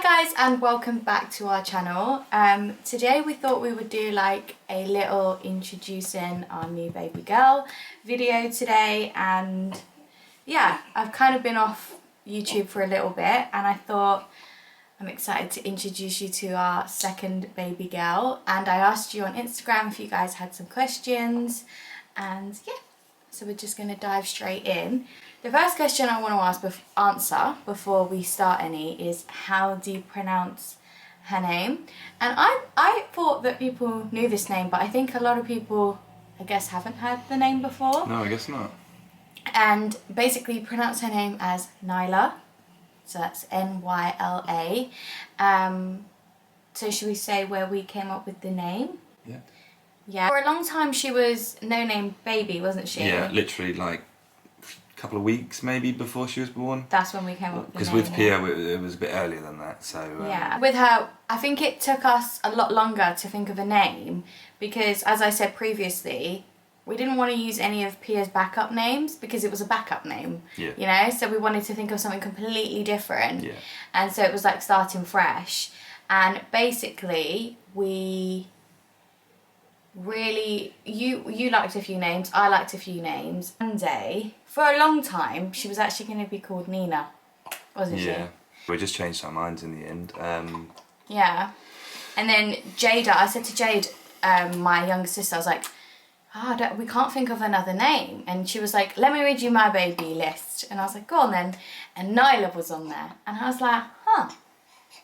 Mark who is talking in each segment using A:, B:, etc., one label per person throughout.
A: Hi guys and welcome back to our channel. Today we thought we would do like a little introducing our new baby girl video today, and yeah, I've kind of been off YouTube for a little bit and I thought I'm excited to introduce you to our second baby girl, and I asked you on Instagram if you guys had some questions, and yeah, so we're just going to dive straight in. The first question I want to answer before we start any is, how do you pronounce her name? And I thought that people knew this name, but I think a lot of people, I guess, haven't heard the name before.
B: No, I guess not.
A: And basically pronounce her name as Nyla. So that's N-Y-L-A. So should we say where we came up with the name?
B: Yeah.
A: Yeah. For a long time she was no-name baby, wasn't she?
B: Yeah, literally like a couple of weeks maybe before she was born.
A: That's when we came up with the name.
B: Because with Pia it was a bit earlier than that, so...
A: Yeah. With her, I think it took us a lot longer to think of a name because, as I said previously, we didn't want to use any of Pia's backup names because it was a backup name,
B: yeah.
A: You know? So we wanted to think of something completely different.
B: Yeah.
A: And so it was like starting fresh. And basically, we really, you liked a few names, I liked a few names. One day, for a long time, she was actually going to be called Nina, wasn't she?
B: Yeah. We just changed our minds in the end.
A: Yeah. And then Jada, I said to Jade, my younger sister, I was like, we can't think of another name. And she was like, let me read you my baby list. And I was like, go on then. And Nyla was on there. And I was like,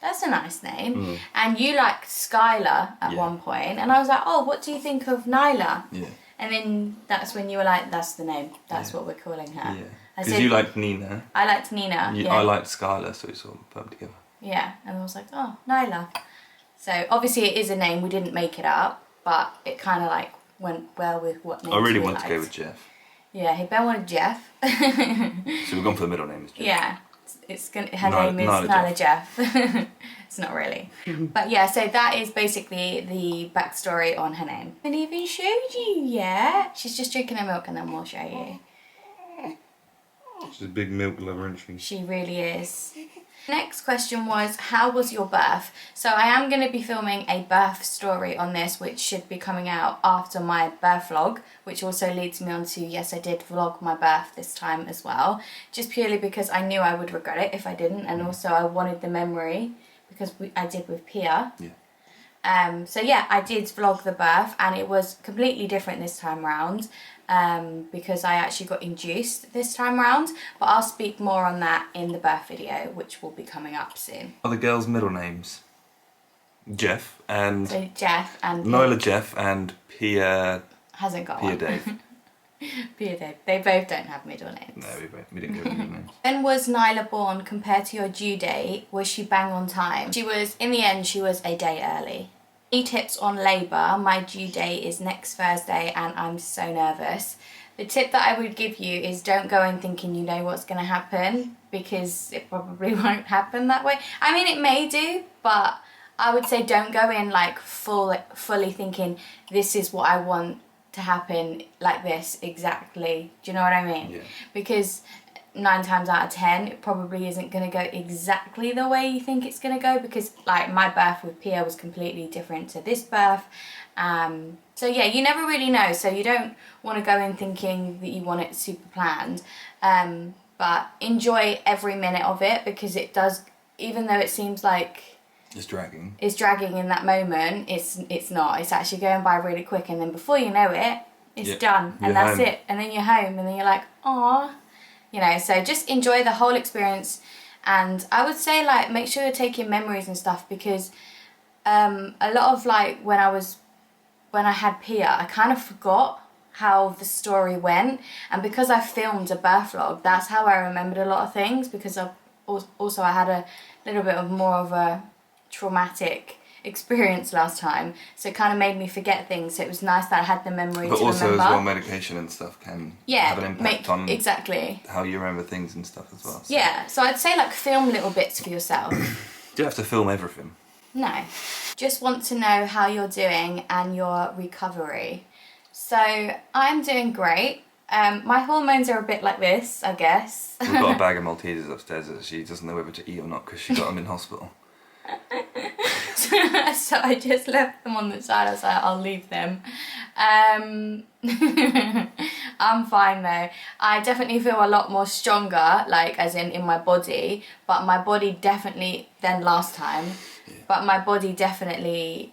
A: that's a nice name. And you liked Skylar at one point. And I was like, oh, what do you think of Nyla?
B: Yeah.
A: And then that's when you were like, that's the name. That's what we're calling her.
B: Yeah. Because you liked Nina.
A: I liked Nina.
B: I liked Skylar, so we sort of put them together.
A: Yeah. And I was like, oh, Nyla. So obviously it is a name. We didn't make it up. But it kind of like went well with what names
B: I really
A: we
B: wanted
A: liked.
B: to go with Jeff.
A: Yeah, Ben wanted Jeff.
B: So we've gone for the middle name. Jeff.
A: Yeah. Her name is Nyla Jeff. It's not really. But yeah, so that is basically the backstory on her name. I haven't even showed you yet. She's just drinking her milk and then we'll show you.
B: She's a big milk lover, isn't she?
A: She really is. Next question was, how was your birth? So I am going to be filming a birth story on this, which should be coming out after my birth vlog, which also leads me on to, yes, I did vlog my birth this time as well, just purely because I knew I would regret it if I didn't, and also I wanted the memory because I did with Pia.
B: Yeah.
A: So yeah, I did vlog the birth and it was completely different this time round. Because I actually got induced this time round, but I'll speak more on that in the birth video, which will be coming up soon.
B: Are the girls' middle names Jeff and...
A: So Jeff and...
B: Nyla Jeff and Pia...
A: Hasn't got
B: Pia
A: one.
B: Dave.
A: Pia Dave. They both don't have middle names.
B: No, we didn't go with middle names.
A: When was Nyla born compared to your due date? Was she bang on time? She was, in the end, she was a day early. Any tips on labour? My due date is next Thursday and I'm so nervous. The tip that I would give you is don't go in thinking you know what's going to happen, because it probably won't happen that way. I mean, it may do, but I would say don't go in like fully thinking this is what I want to happen like this exactly. Do you know what I mean?
B: Yeah.
A: Because 9 times out of 10 it probably isn't going to go exactly the way you think it's going to go, because like my birth with Pia was completely different to this birth. So yeah, you never really know, so you don't want to go in thinking that you want it super planned, but enjoy every minute of it, because it does, even though it seems like
B: it's dragging
A: in that moment, it's not. It's actually going by really quick, and then before you know it, it's done, and that's it, and then you're home, and then you're like, aww. You know, so just enjoy the whole experience, and I would say like make sure you're taking memories and stuff, because a lot of like when I had Pia, I kind of forgot how the story went, and because I filmed a birth vlog, that's how I remembered a lot of things, because I had a little bit of more of a traumatic experience last time, so it kind of made me forget things, so it was nice that I had the memory to remember. But also
B: as well, medication and stuff can have an impact on how you remember things and stuff as well. So.
A: Yeah, so I'd say like film little bits for yourself.
B: You don't have to film everything.
A: No. Just want to know how you're doing and your recovery. So I'm doing great. My hormones are a bit like this, I guess.
B: We've got a bag of Maltesers upstairs that she doesn't know whether to eat or not because she got them in hospital.
A: So I just left them on the side. I was like, I'll leave them. I'm fine though. I definitely feel a lot more stronger, like as in my body, but my body definitely, than last time, but my body definitely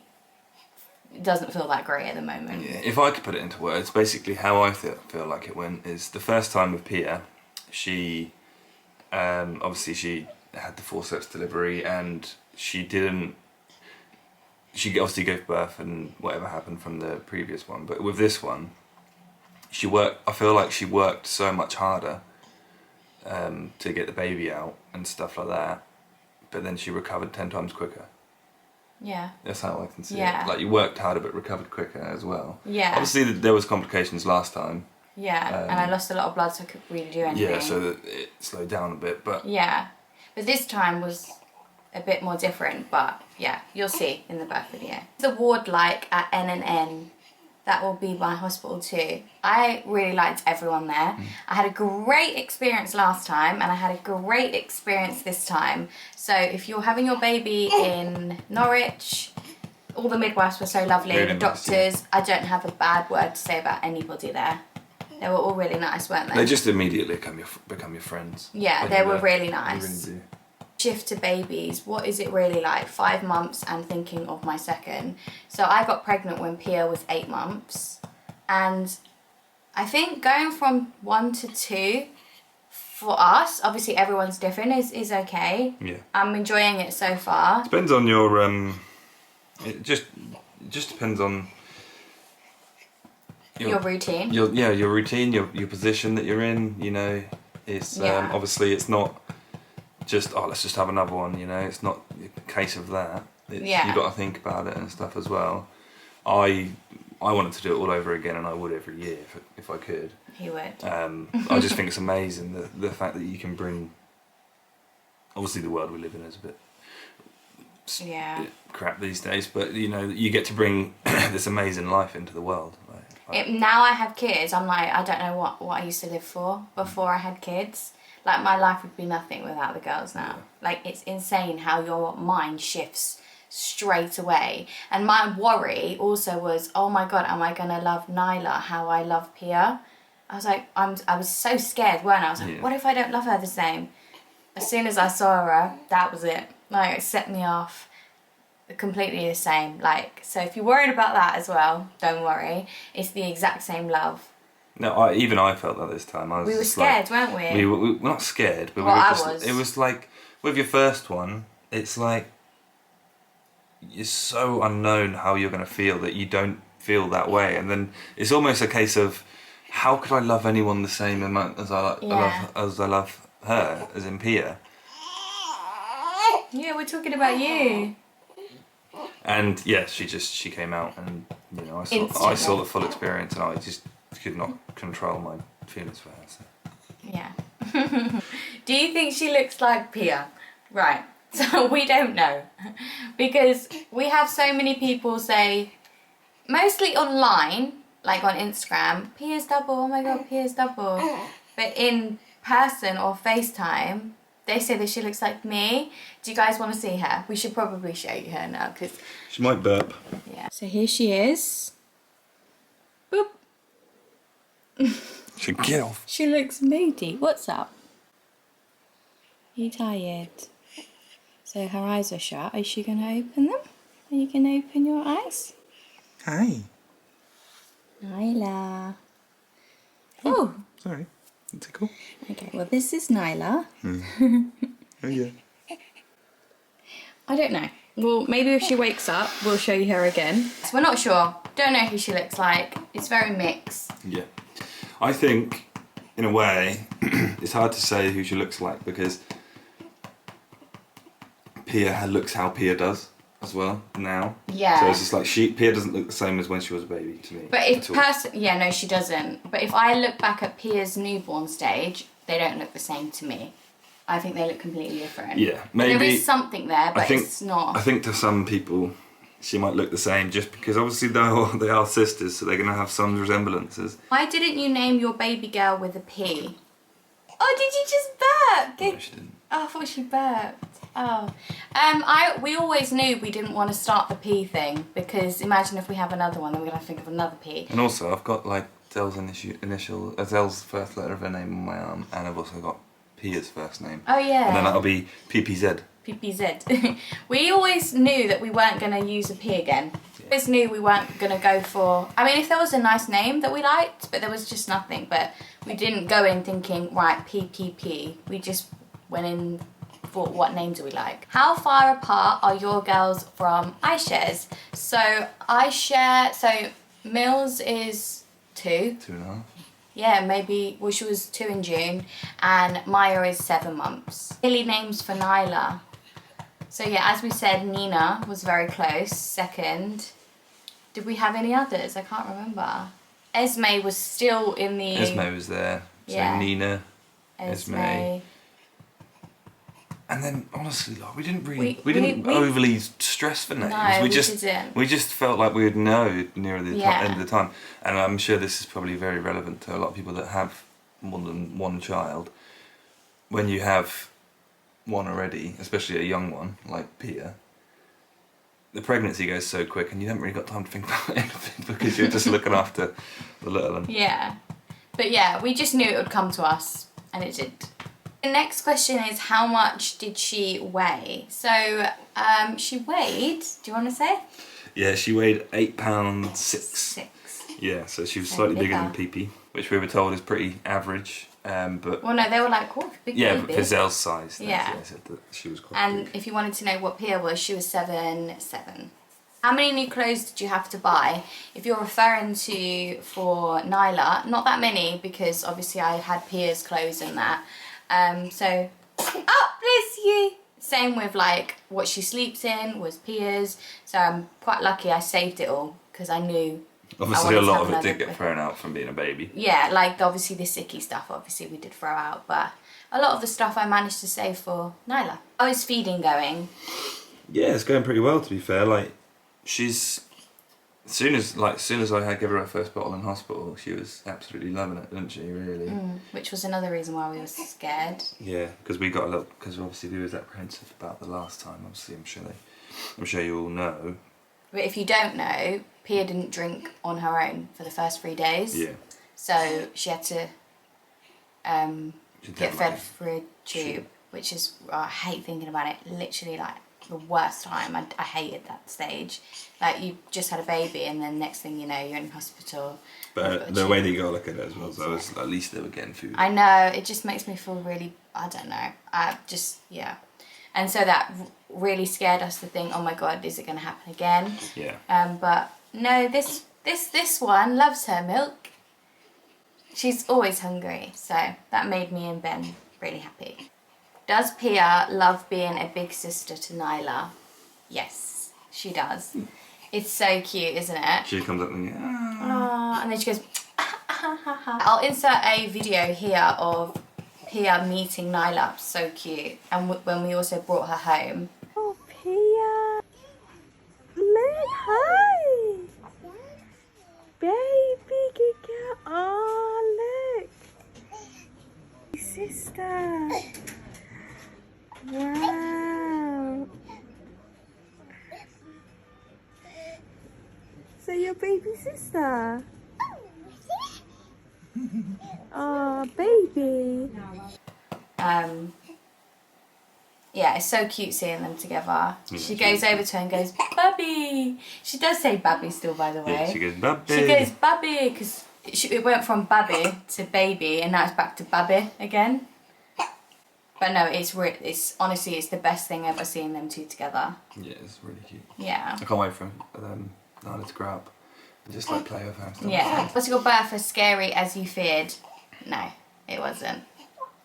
A: doesn't feel that great at the moment.
B: Yeah, if I could put it into words, basically how I feel like it went is the first time with Pia, she, obviously she had the forceps delivery and she obviously gave birth and whatever happened from the previous one, but with this one, I feel like she worked so much harder to get the baby out and stuff like that, but then she recovered 10 times quicker.
A: Yeah.
B: That's how I can see it. Like you worked harder but recovered quicker as well.
A: Yeah.
B: Obviously there was complications last time.
A: Yeah, and I lost a lot of blood so I couldn't really do anything.
B: Yeah, so that it slowed down a bit, but...
A: Yeah, but this time was a bit more different, but yeah, you'll see in the birth video. The ward like at N&N, that will be my hospital too. I really liked everyone there. I had a great experience last time and I had a great experience this time. So if you're having your baby in Norwich, all the midwives were so lovely,
B: Really
A: the doctors, I don't have a bad word to say about anybody there. They were all really nice, weren't they?
B: They just immediately become your friends.
A: Yeah, they were really nice.
B: They really do.
A: Shift to babies, what is it really like? 5 months and thinking of my second. So I got pregnant when Pia was 8 months, and I think going from 1 to 2 for us, obviously everyone's different, is okay.
B: Yeah.
A: I'm enjoying it so far.
B: Depends on your it just depends on
A: your routine.
B: Your routine, your position that you're in, you know. It's obviously it's not just let's just have another one, you know. It's not a case of that. You've got to think about it and stuff as well. I wanted to do it all over again, and I would every year if I could.
A: He would.
B: I just think it's amazing the fact that you can bring. Obviously, the world we live in is a bit crap these days, but you know you get to bring this amazing life into the world.
A: Now I have kids, I'm like, I don't know what I used to live for before I had kids. Like my life would be nothing without the girls now. Like it's insane how your mind shifts straight away. And my worry also was, oh my god, am I gonna love Nyla how I love Pia? I was like, I was so scared, weren't I? I was like, what if I don't love her the same? As soon as I saw her, that was it. Like it set me off. Completely the same. Like, so if you're worried about that as well, don't worry. It's the exact same love.
B: No, even I felt that this time. We
A: were scared, weren't we?
B: We were not scared, but it was like with your first one, it's like it's so unknown how you're going to feel that you don't feel that way, and then it's almost a case of how could I love anyone the same amount as I love her, as in Pia.
A: Yeah, we're talking about you.
B: And yeah, she came out, and you know I saw the full experience, and I just could not control my feelings for her. So.
A: Yeah. Do you think she looks like Pia? Right. So we don't know, because we have so many people say, mostly online, like on Instagram, Pia's double. Oh my god, Pia's double. But in person or FaceTime, they say that she looks like me. Do you guys want to see her? We should probably show you her now, because
B: she might burp.
A: Yeah. So here she is. Boop.
B: She get off.
A: She looks moody. What's up? Are you tired? So her eyes are shut. Is she gonna open them? Are you gonna open your eyes?
B: Hi.
A: Nyla. Oh.
B: Sorry. Tickle.
A: Okay, well this is Nyla.
B: Oh yeah.
A: I don't know. Well, maybe if she wakes up, we'll show you her again. So we're not sure. Don't know who she looks like. It's very mixed.
B: Yeah. I think, in a way, it's hard to say who she looks like because Pia looks how Pia does as well now.
A: Yeah.
B: So it's just like Pia doesn't look the same as when she was a baby to me.
A: But if yeah, no, she doesn't. But if I look back at Pia's newborn stage, they don't look the same to me. I think they look completely different.
B: Yeah, maybe.
A: There is something there, but it's not.
B: I think to some people, she might look the same just because obviously they are sisters, so they're going to have some resemblances.
A: Why didn't you name your baby girl with a P? Oh, did you just burp?
B: No, she didn't.
A: Oh, I thought she burped. Oh, we always knew we didn't want to start the P thing, because imagine if we have another one, then we're gonna think of another P.
B: And also, I've got like Zel's Zel's first letter of her name on my arm, and I've also got Pia's first name.
A: Oh yeah.
B: And then that'll be PPZ.
A: PPZ. We always knew that we weren't gonna use a P again. We always knew we weren't gonna go for. I mean, if there was a nice name that we liked, but there was just nothing. But we didn't go in thinking, right, PPP. We just went in. What name do we like? How far apart are your girls from iShares? So Mills is 2.
B: 2.5.
A: Yeah, maybe, well, she was 2 in June, and Maya is 7 months. Silly names for Nyla. So yeah, as we said, Nina was very close, 2nd. Did we have any others? I can't remember. Esme was still in the...
B: Esme was there. So yeah. Nina, Esme. And then, honestly, like, we didn't overly stress for names.
A: No,
B: we just felt like we would know nearer the end of the time. And I'm sure this is probably very relevant to a lot of people that have more than one child. When you have one already, especially a young one like Pia, the pregnancy goes so quick, and you haven't really got time to think about anything because you're just looking after the little one. Yeah,
A: but yeah, we just knew it would come to us, and it did. The next question is, how much did she weigh? So she weighed, do you want to say?
B: Yeah, she weighed £8.6.
A: 6.
B: Yeah, so she was slightly bigger than PP, which we were told is pretty average. But
A: well, no, they were like, oh, big baby.
B: Yeah, but for Zel's size,
A: yeah.
B: They said that she was quite
A: And
B: big.
A: if you wanted to know what Pia was, she was 7'7". How many new clothes did you have to buy? If you're referring to for Nyla, not that many, because obviously I had Pia's clothes and that. So, oh, bless you. Same with like what she sleeps in was Pia's. So I'm quite lucky I saved it all, because I knew.
B: Obviously a lot of it did get thrown out from being a baby.
A: Yeah, like obviously the sicky stuff, obviously we did throw out, but a lot of the stuff I managed to save for Nyla. How is feeding going?
B: Yeah, it's going pretty well, to be fair. Like, she's... As soon as I had given her first bottle in hospital, she was absolutely loving it, didn't she, really?
A: Which was another reason why we were scared.
B: Yeah, because we got a little... Because obviously we was apprehensive about the last time, obviously, I'm sure you all know.
A: But if you don't know, Pia didn't drink on her own for the first 3 days.
B: Yeah.
A: So she had to get fed through a tube, which is, I hate thinking about it, literally like the worst time. I hated that stage. Like, you just had a baby and then next thing you know, you're in hospital.
B: But the way that you got to look at it as well, so at least they were getting food.
A: I know, it just makes me feel really, I don't know, yeah. And so that really scared us to think, oh my God, is it going to happen again?
B: Yeah.
A: But no, this one loves her milk. She's always hungry, so that made me and Ben really happy. Does Pia love being a big sister to Nyla? Yes, she does. It's so cute, isn't it?
B: She comes up and
A: and then she goes, I'll insert a video here of Pia meeting Nyla, so cute, and when we also brought her home. Oh, Pia! Look, hi! Baby, good girl. Oh, look! Sister! Wow! So your baby sister? Oh, baby. Yeah, it's so cute seeing them together. She goes over to her and goes, Bubby. She does say Bubby still, by the way.
B: Yeah, she goes, Bubby.
A: She goes, Bubby, because it went from Bubby to baby, and now it's back to Bubby again. But no, it's honestly, it's the best thing ever seeing them two together.
B: Yeah, it's really cute.
A: Yeah.
B: I can't wait for Nyla to grow up and just like play with her and stuff.
A: Yeah. Was your birth as scary as you feared? No, it wasn't.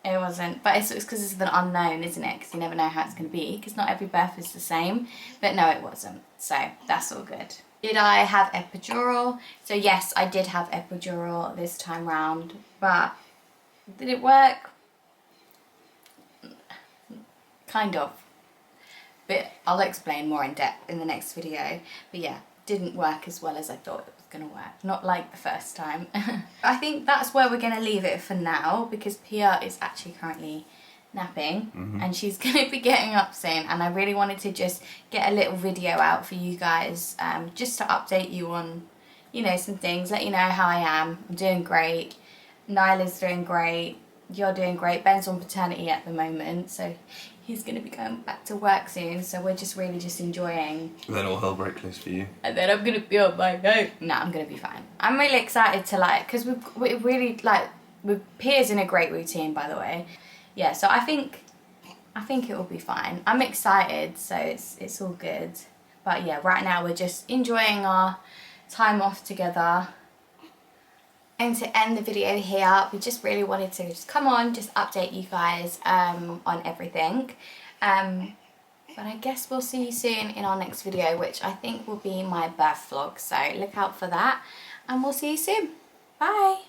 A: It wasn't. But it's because it's the unknown, isn't it? Because you never know how it's going to be. Because not every birth is the same. But no, it wasn't. So that's all good. Did I have epidural? So yes, I did have epidural this time round. But did it work? Kind of. But I'll explain more in depth in the next video. But yeah, didn't work as well as I thought it was going to work. Not like the first time. I think that's where we're going to leave it for now, because Pia is actually currently napping, and she's gonna be getting up soon, and I really wanted to just get a little video out for you guys, just to update you on, you know, some things, let you know how I am. I'm doing great, Nyla's doing great, you're doing great, Ben's on paternity at the moment, so he's gonna be going back to work soon, so we're just really just enjoying.
B: And then all hell break loose for you.
A: And then I'm gonna be on my own. No, I'm gonna be fine. I'm really excited to like, because we're really like, with Pia's in a great routine, by the way. Yeah, so I think it will be fine. I'm excited, so it's all good. But yeah, right now we're just enjoying our time off together. And to end the video here, we just really wanted to just come on, just update you guys on everything. But I guess we'll see you soon in our next video, which I think will be my birth vlog. So look out for that, and we'll see you soon. Bye.